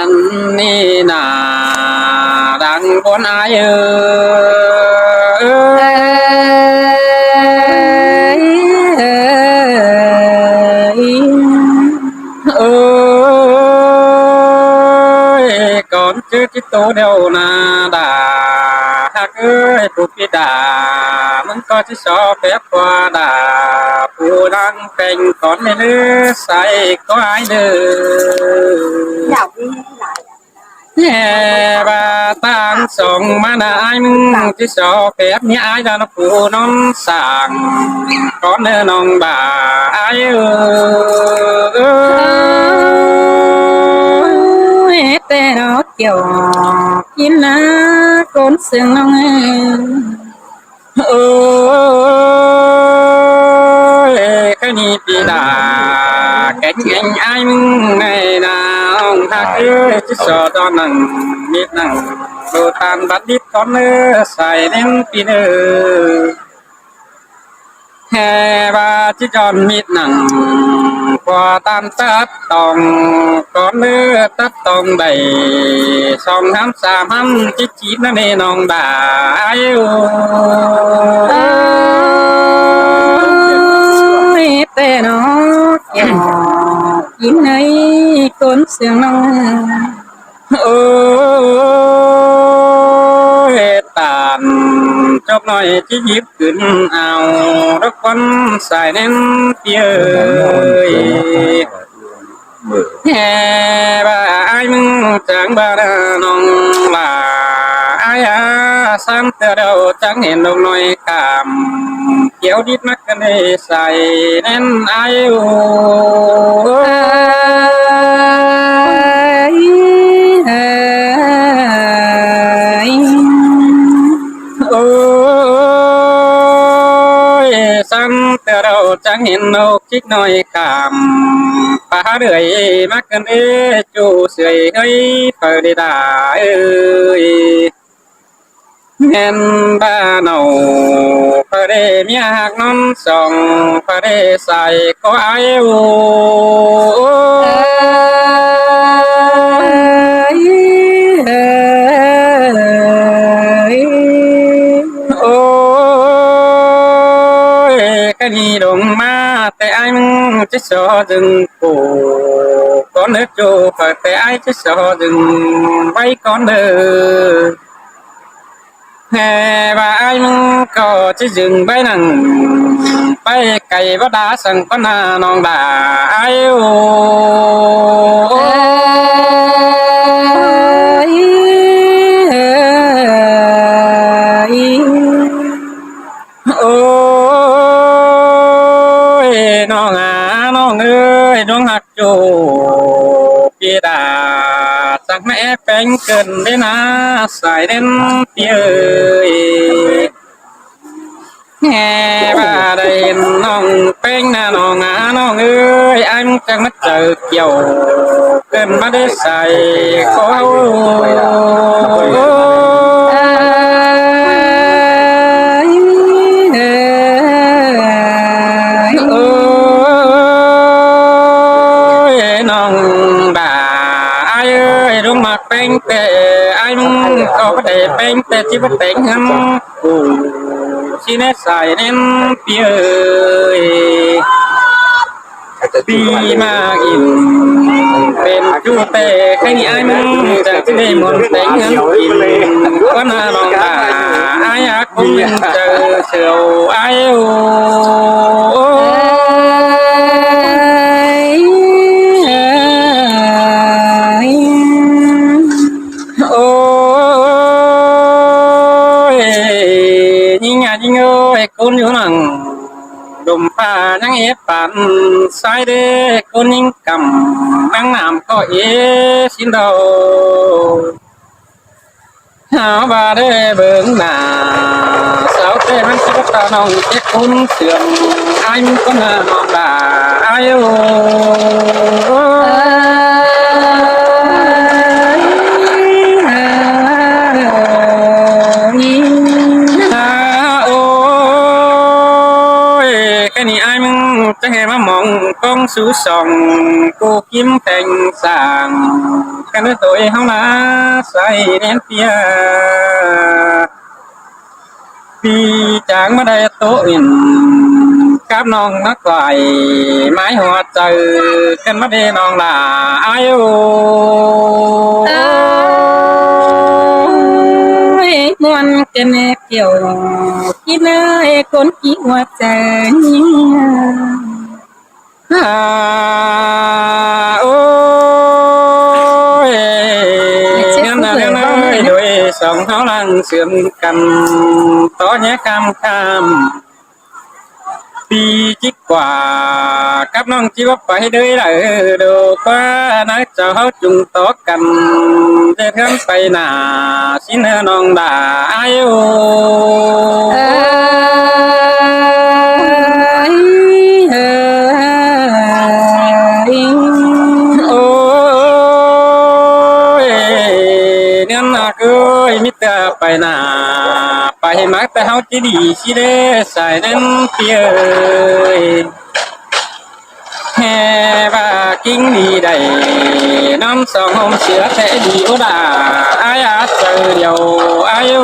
ăn ni nà đang con ai ơi con chưa cái tô đâu na đà hạc ơi phụ cái đà muốn có chứ so phép qua đà phụ đang cành con này nữa say có ai nữa nghe bà tan song mà ai mừng chứ so phép như ai ra nó phụ non sàng con nè non bà ai ơi tê nó kiểu kín lá con sương non ơi cái ni pi đà cái anh ai mừng ngày nào hạc ơi chứ so đó nằng biết nằng đồ tan bắt đít con nữa xài đến pi nữa hè ba chỉ tròn mít nằng qua tan tát tòng con nữa tát tòng đầy song hám xa hám chỉ chín nó nè nòng bà ai ơi tê nó kiểu chín ấy con sương nông ơi tàn chốc nói chỉ dịpขึ้นao đất con xài nên kia ơi hè bà ai mừng chẳng bà đã nong là ai sam từ đầu chẳng hiện đâu nói cảm kéo đít mắt cái này xài nên ai ôi sam từ đầu chẳng hiện đâu kích nói cảm phá đời mắt cái này chú sưởi hơi phơi đi đã ơi nghe ba nầu phơi đi mía hạt non sòng phơi đi xài có ai ôi cái gì đồng ma tại anh chứ sợ rừng cổ con nước chỗ phải tại ai chứ sợ rừng vay con đời hè và ai có chứ rừng bay nằng bay cày bắt đá sừng con non đà ai ôi non non ơi non hạt chỗ kia đà sắc mẹ phanh cần đến xài đến tia ơi nghe bà đây non phanh non non ơi anh chẳng mất chờ chiều cần bắt để xài khó bánh tệ anh có thể bánh tệ chỉ bất tỉnh hâm xin hết xài đến phía ơi vì mà in bên chú tệ cái anh chẳng chỉ để một tỉnh hâm in con lòng ai cũng chờ chiều ai con nhớ rằng đùm pha nhang ép bạn sai đê con nhìn cầm đang làm có ý xin đầu hảo bà đê bướng là sao thế hắn chỉ có ta nòng chết con sườn anh con nòng là ai chẳng hề mà mong con sú sòng cô kiếm thành sàng กันด้วยตัวเฮานะใส่แน่นเปียปีจางมาได้โตอินกับน้องนักไหลไม้หัวใจกันมาได้น้องลาอายุมวนกันเกี่ยวกินคนกี่หัวใจโอ้ยนั่นโดยสองเท้าลังเสื่อมกันต่อแย่คำปีจิกกว่ากับน้องจีวไปด้วยละดูว่านักเจ้าเขาจุงต่อกันเดินไปหน้าสินน้องด่าอายุมิตรไปหน้าไปมักแต่เฮาจีดีสิเด้ใส่นั่นเปียแห่ว่ากิ้งดีได้น้ำสองหอมเสือแต่ดีโอดาอายาเจอเดียวอายุ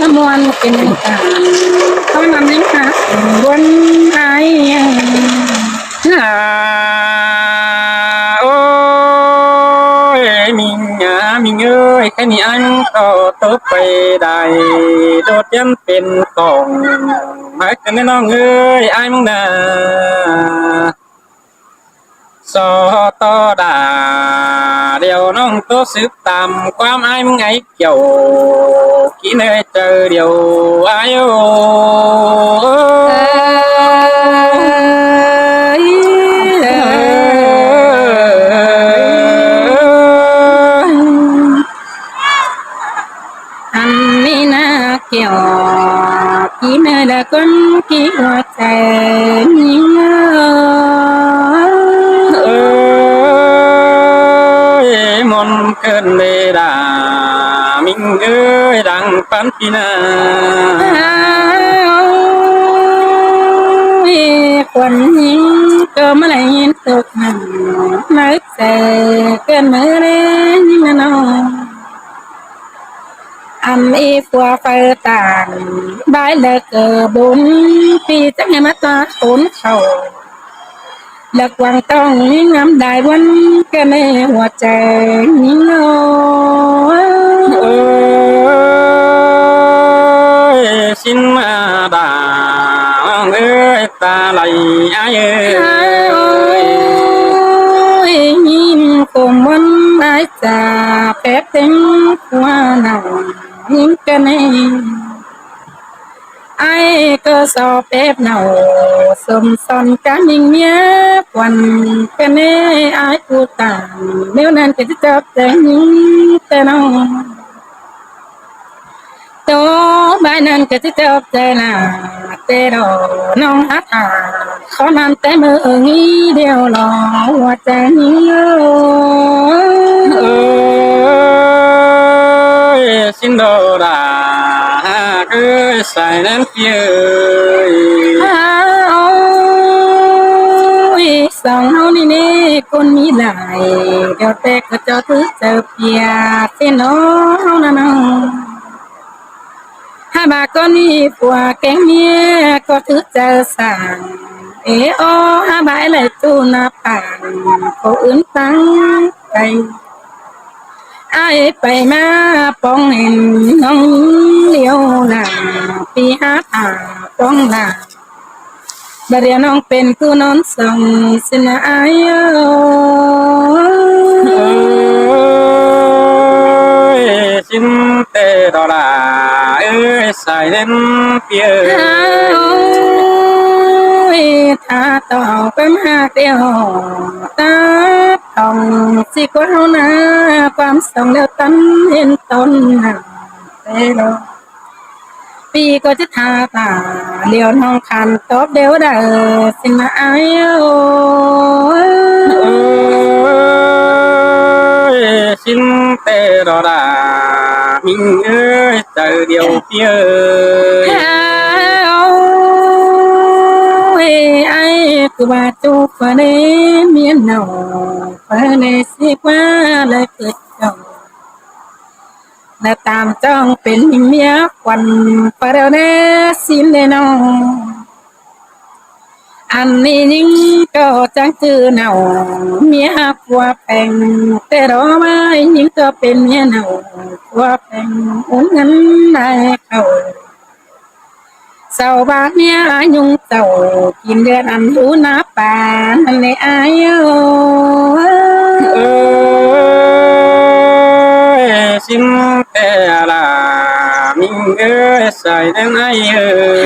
น้ำมันเป็นการเขานำนิ้งค่ะบนไอ้มิงเอ้ยแค่นี้อันก็ตบไปได้โดดยันเป็นกองมากันน้องเอ้ยไอ้มึงนาสอต่อดาเดี๋ยวน้องตัวสืบตามความไอ้มึงไงเกี่ยวกี่เนยเจอเดี๋ยวไอ้โเกี่ยวกี่เมื่อละคนกี่หัวใจยิ่งมนเกินเวลามิงเอ้ยดังปันปีนาควันยิ่งก็ไม่ได้ยินตกหันนึกใจเกินเมื่อไรยิ่งน้องอันอีฟัวไฟต่างได้เลิกเกิดบุญปีจังให้มาตาขนเขาเลิกวางต้องงามได้วันก็ในหัวใจยิ่งน้อยสิ้นมาด่าเอ้ยตาไหลอ้ายเอ้ยยิ้มคมวันไอ้จ่าแป๊บเต็มหัวหนาวยิ่งกันไอ้ก็สอบเอฟเนาสมสอนกันยิ่งเมียควันกันไอ้กูตามเดี๋ยวนั้นก็จะจับใจยิ่งแต่น้องโตบ้านนั้นก็จะจับใจน่ะแต่ดอน้องอาถาเขานำแต่มืองี้เดียวหล่อหัวใจยิ่งxin đồ đà cứ xài đến phía ôi sòng hao đi nè con mi lại đeo tè có cho thứ chờ bia xin nó hao nè nó hai bà con đi qua kén mía có thứ chờ sàng ế ô hai bà lại tu na bàn cô ứng tăng cây aiไปมาป้องเห็นน้องเลี้ยวหน้าปีหาตาป้องหน้าบาเรียน้องเป็นผู้นอนส่งสินะอายชินเตดอลาเอ้ยใส่เล่นเปียถ้าต่อไปมาเดียวตาต้องสิกว่าเฮานะความส่งแล้วตันเห็นต้นหาแต่ดอกปีก็จะทาตาเลี้ยวน้องคันตอบเดียวได้สินะอายชินเตดอลามิงเอ้ยเจอเดียวเปียไอ้ค cứ ba chú phở đế miên nầu phở đế xí quá lời cười chồng là tạm trong bên mía quần phở đế xin đế nông anh đi những có chẳng chữ nào mía qua phèn tê đó mai những có bên mía nào qua phèn uống ngắn đại khẩu sau ba mía nhung tàu kimเดือนอันรู้น้าป่านั่นเลยอายxin tè là mình ơi sai đến ai ơi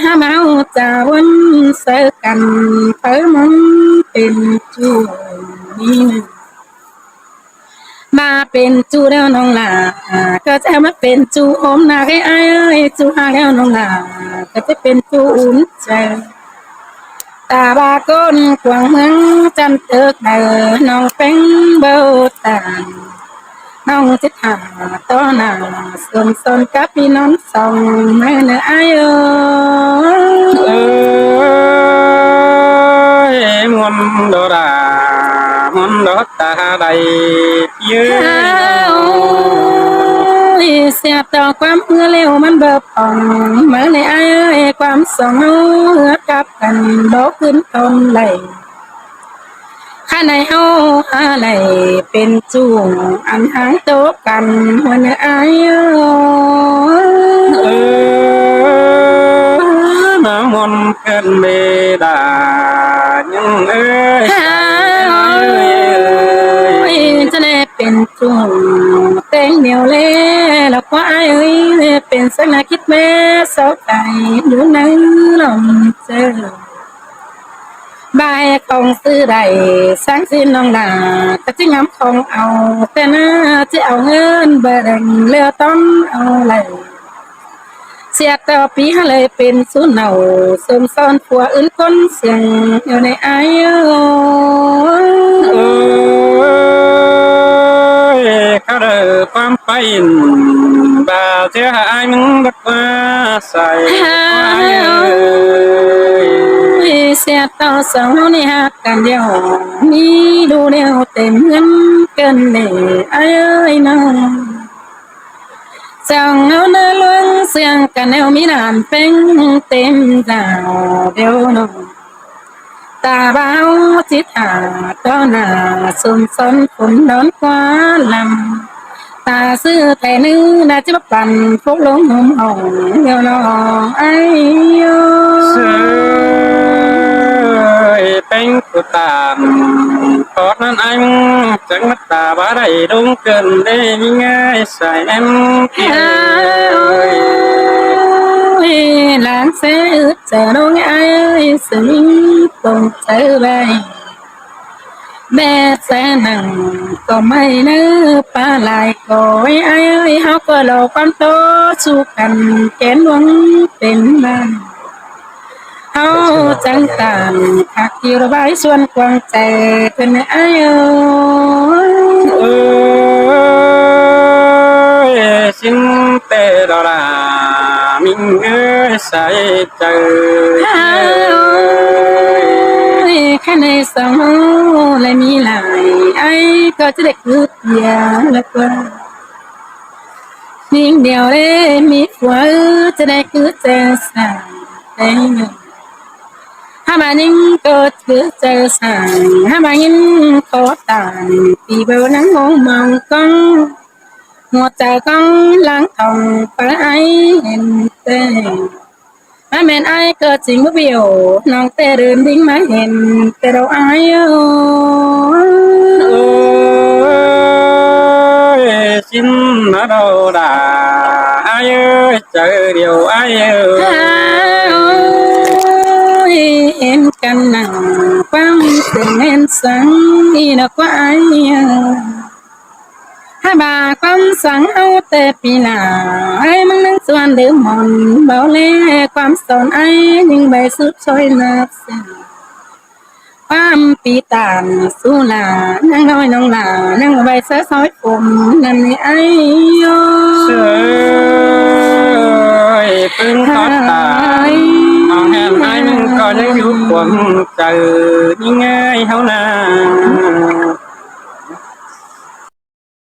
ha mau chàoวันเสกันเพิ่มเป็นจูนี่มาเป็นจูแล้วน้องหลาก็จะมาเป็นจูอมนาให้อายเอ้ยจูหาแล้วน้องหลาก็จะเป็นจูอุ่นใจตาบาก้นกวางเมืองจันเติกเดินน้องเป็นเบาตาน้องจะถามต้อหน้าสมสนกับพี่น้องสองแม่เนื้ออายเอ้ยmuôn đồ đà muôn đồ ta đầyเสียต่อความเมื่อเร็วมันเบิบอ่องเมื่อในอายเอ้ยความสองเหือกับกันบอกขึ้นตนไหลข้าในเฮาอะไรเป็นจูงอันหางโตกันหัวเนื้ออายน้ำมันเกินเมดายังเอ้ยจะได้เป็นจูงเต็งเหนียวเล่แล้วก็อายเอ้ยเป็นสักนาคิดแม่เศร้าใจอยู่ในลมเจอบายของซื้อได้สร้างสิ้นน้องดาก็จะย้ำของเอาแต่น่าจะเอาเงินเบ่งเลือต้องเอาไหลเสียต่อปีหาเลยเป็นสูนเนาสมซ้อนผัวอื่นคนเสียงอยู่ในอายข้าเดินความไปบ่าเสียหายมึงบัดมาใส่เสียต่อสองนี่ฮักกันเดียวมีดูเดียวเต็มเงินเกินเลยอายเอ้ยน้องจังเอาเนื้อล้วนเสียงกันแนวมีนานเป็นเต็มดาวเดียวน้องตาเบาจิตหาต้อหน้าสุ่มสนฝนนอนกว่าลำตาซื้อแต่นื้อน่าจะมาปั่นพวกลงหอมหอมเดียวน้องไอ้โยเป็นกุตามตอนนั้นอันจังมัตตาบาได้ดงเกินได้ง่ายใส่แอมเกี่ยวหลานเสียเจอน้องไอ้สิ่งตรงเจอไปแม่แสนังก็ไม่เนื้อปลาไหลก็ไอ้เขาก็หลอกความโตสู้กันแกนหวังเป็นบ้านเขาจังตานหักที่ระบายส่วนกวางใจเป็นไอ้xin tê đò là mình ơi say trời แค่ในสองและมีหลายไอ้ก็จะได้คือเพียงละกว่านิ่งเดียวเลยมีผัวจะได้คือเจอสายแต่เงินถ้ามานิ่งก็คือเจอสายถ้ามานิ่งขอตายปีเบลนั่งมองก้องหัวใจก้องล้างทองไปไอ้เห็นเต้แม่นไอ้เกิดจริงบ่เบี้ยวน้องแต่เดินดิ้งมาเห็นแต่เราไอ้xin nó đâu đã ai ơi chờ điều ai ơi เห็นกันหนังความเป็นเงินสังอีนกว่าไอ้ถ้าบาความสังเอาแต่ปีหน้าไอ้มันนั่งส่วนเดิมหมอนเบาเล่ความสอนไอ้ยิ่งใบสุดช่วยนับสิความปีตานสู้ลานั่งน้อยน้องลานั่งใบเสื้อซอยผมนั่นนี่ไอ้โย sơi พึ่งทอดตาย มองแหมไอ้มึงก็ยังอยู่ความเจอยิ่งไงเฮานา